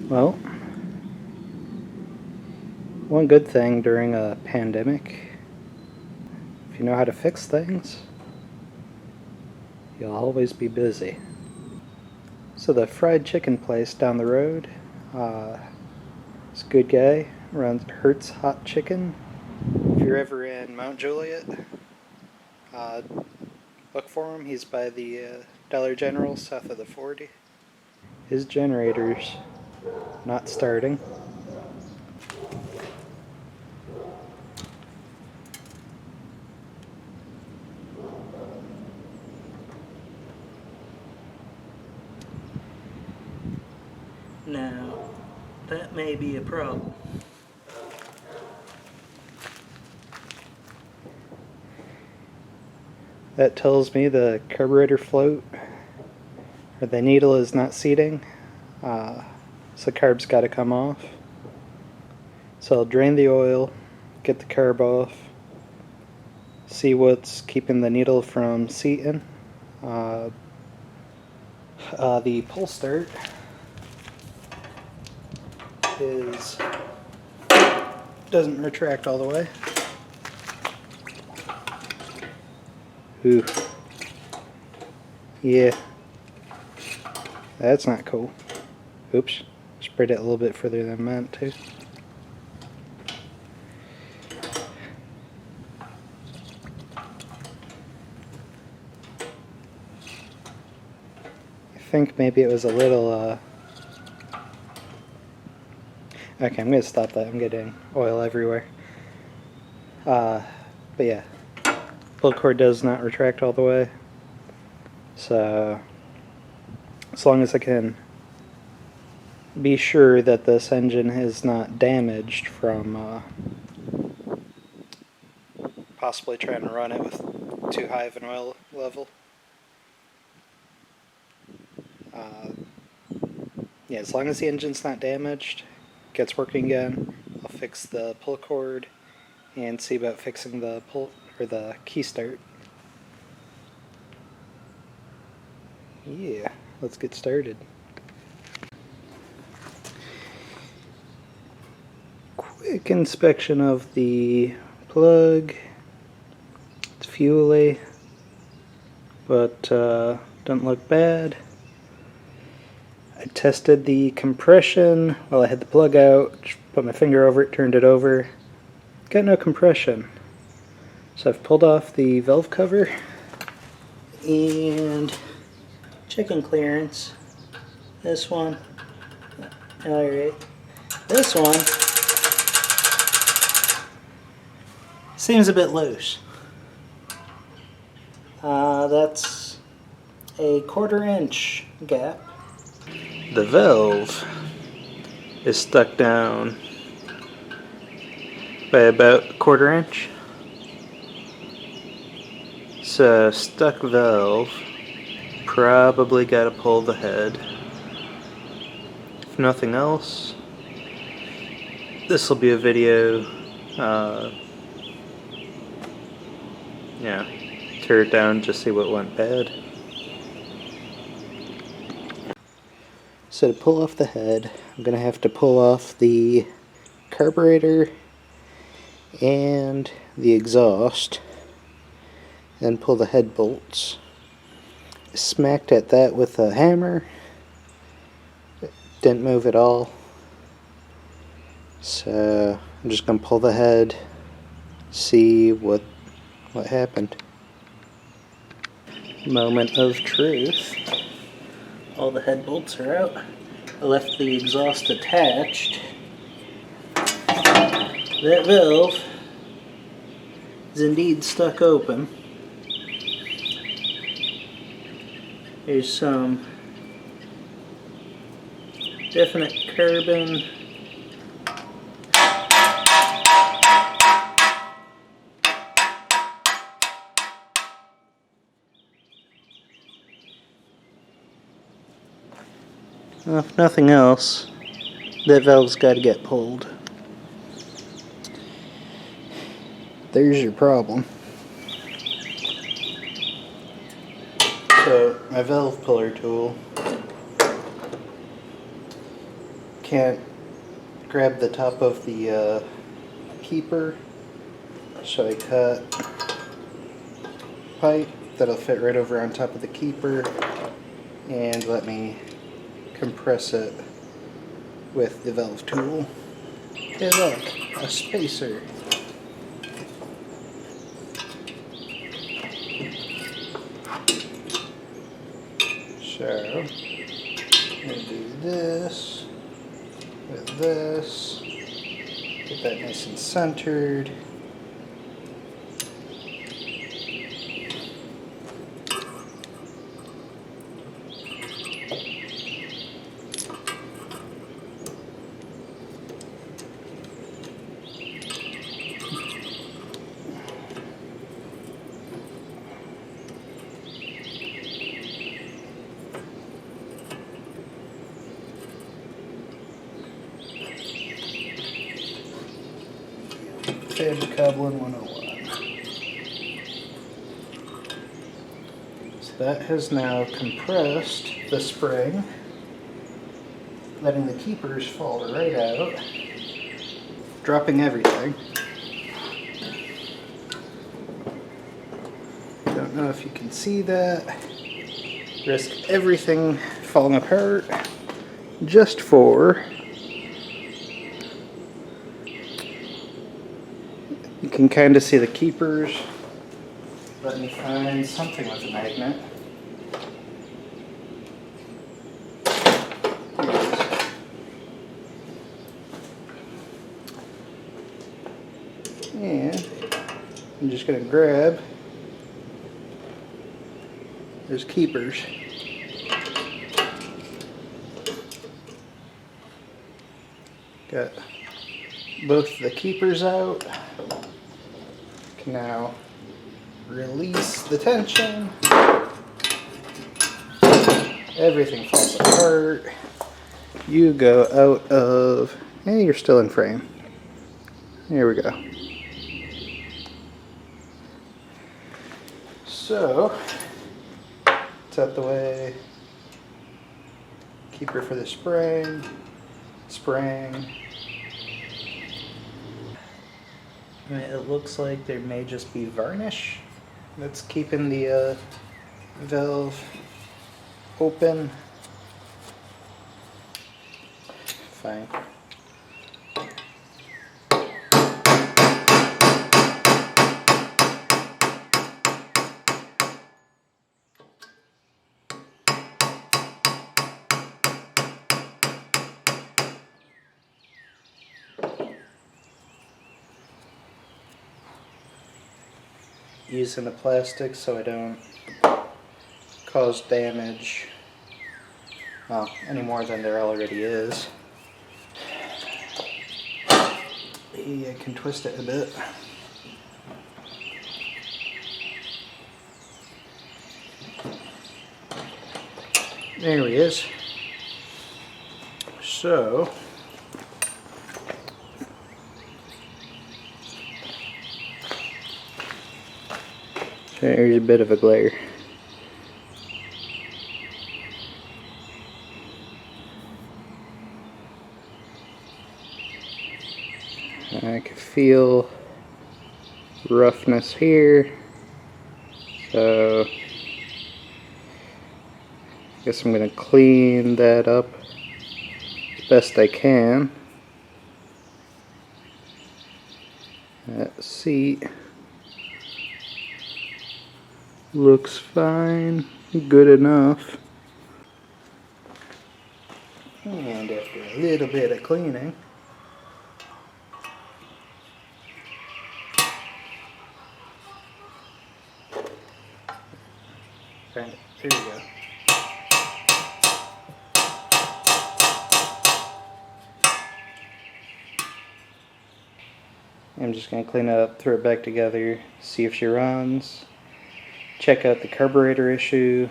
Well, one good thing during a pandemic, if you know how to fix things, you'll always be busy. So the fried chicken place down the road, this good guy runs Hertz Hot Chicken. If you're ever in Mount Juliet, uh, look for him. He's by the Dollar General south of the 40. His generator's not starting. Now, that may be a problem. That tells me the carburetor float or the needle is not seating, so the carb's got to come off. So I'll drain the oil, get the carb off, see what's keeping the needle from seating. The pull start doesn't retract all the way. Ooh. Yeah. That's not cool. Oops. Spread it a little bit further than I meant to. I think maybe it was a little, Okay, I'm gonna stop that. I'm getting oil everywhere. But yeah. Pull cord does not retract all the way. So, as long as I can be sure that this engine is not damaged from possibly trying to run it with too high of an oil level. Yeah, as long as the engine's not damaged, gets working again, I'll fix the pull cord and see about fixing the the key start. Yeah, let's get started. Quick inspection of the plug. It's fuely, but doesn't look bad. I tested the compression while I had the plug out. Just put my finger over it, turned it over. Got no compression. So I've pulled off the valve cover and checking clearance. This one. Alright. This one seems a bit loose. That's a 1/4 inch gap. The valve is stuck down by about 1/4 inch. So stuck valve, probably gotta pull the head. If nothing else, this will be a video, tear it down, just see what went bad. So to pull off the head, I'm going to have to pull off the carburetor and the exhaust, then pull the head bolts. Smacked at that with a hammer, didn't move at all. So I'm just going to pull the head, see what happened. Moment of truth. All the head bolts are out. I left the exhaust attached. That valve is indeed stuck open. There's some definite carbon if nothing else, that valve's got to get pulled. There's your problem. So my valve puller tool can't grab the top of the keeper, so I cut pipe that'll fit right over on top of the keeper, and let me compress it with the valve tool. Hey look, a spacer. So, I'm going to do this with this, get that nice and centered. Fib Coblin 101. So that has now compressed the spring, letting the keepers fall right out, dropping everything. Don't know if you can see that. Risk everything falling apart just for... You can kind of see the keepers. Let me find something with a magnet. And I'm just going to grab those keepers. Got both the keepers out. Can now release the tension. Everything falls apart. You go out of... Hey, you're still in frame. Here we go. So, it's out the way. Keeper for the spring. Spring. It looks like there may just be varnish that's keeping the valve open. Fine. Using the plastic so I don't cause damage, well, any more than there already is. I can twist it a bit. There he is. So, there's a bit of a glare. I can feel roughness here, so I guess I'm going to clean that up as best I can. That seat looks fine, good enough. And after a little bit of cleaning, there you go. I'm just going to clean it up, throw it back together, see if she runs, check out the carburetor issue,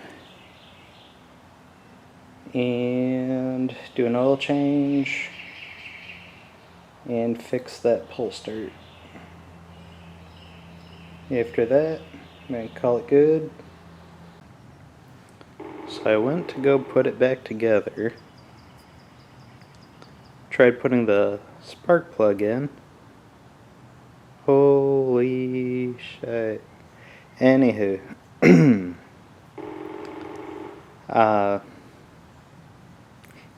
and do an oil change, and fix that pull start. After that, I'm going to call it good. So I went to go put it back together, tried putting the spark plug in. Holy shit. Anywho.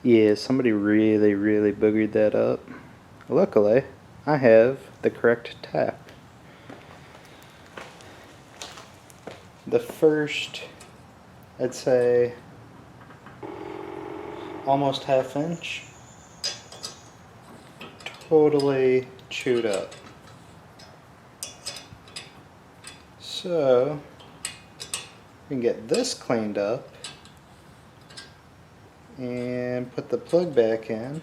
Yeah, somebody really boogered that up. Luckily, I have the correct tap. The first, I'd say, almost ½ inch, totally chewed up. So, we can get this cleaned up and put the plug back in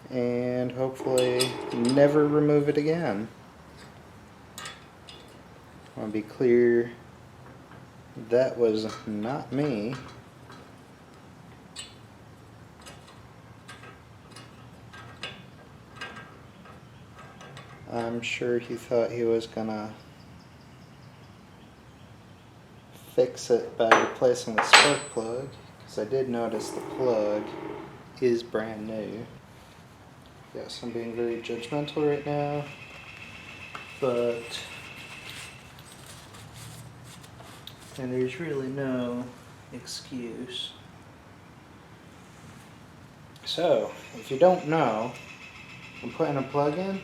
and hopefully never remove it again. I want to be clear, that was not me. I'm sure he thought he was gonna fix it by replacing the spark plug, because I did notice the plug is brand new. Yes, I'm being very judgmental right now, but and there's really no excuse. So, if you don't know, I'm putting a plug in.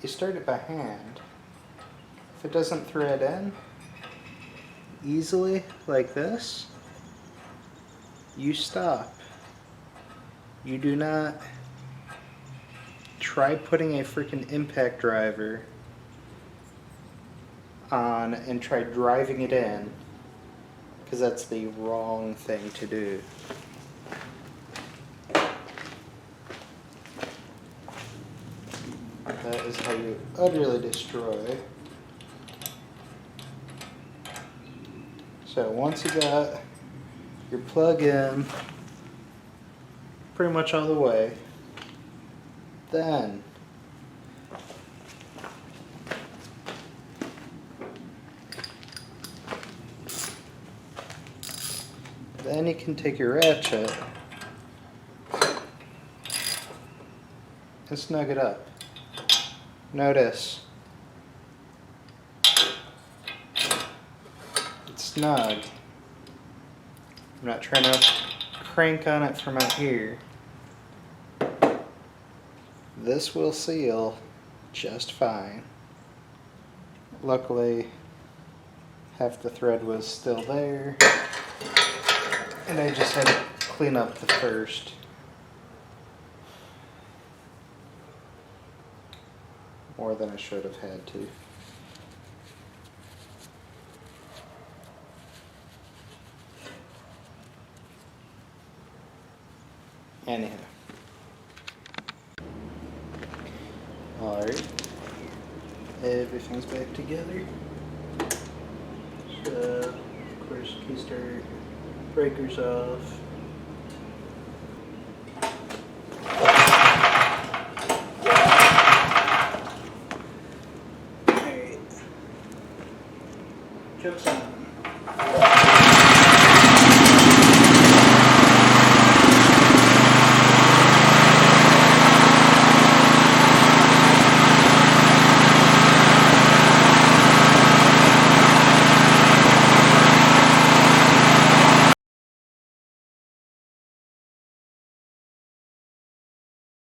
You start it by hand. If it doesn't thread in easily like this, you stop. You do not try putting a freaking impact driver on and try driving it in, because that's the wrong thing to do. That is how you utterly destroy. So once you got your plug in pretty much all the way, then you can take your ratchet and snug it up. Notice, it's snug. I'm not trying to crank on it from out here. This will seal just fine. Luckily, half the thread was still there, and I just had to clean up the first. More than I should have had to. Anyhow. Alright. Everything's back together. So, of course, key start, breakers off. Alright. Joke's on.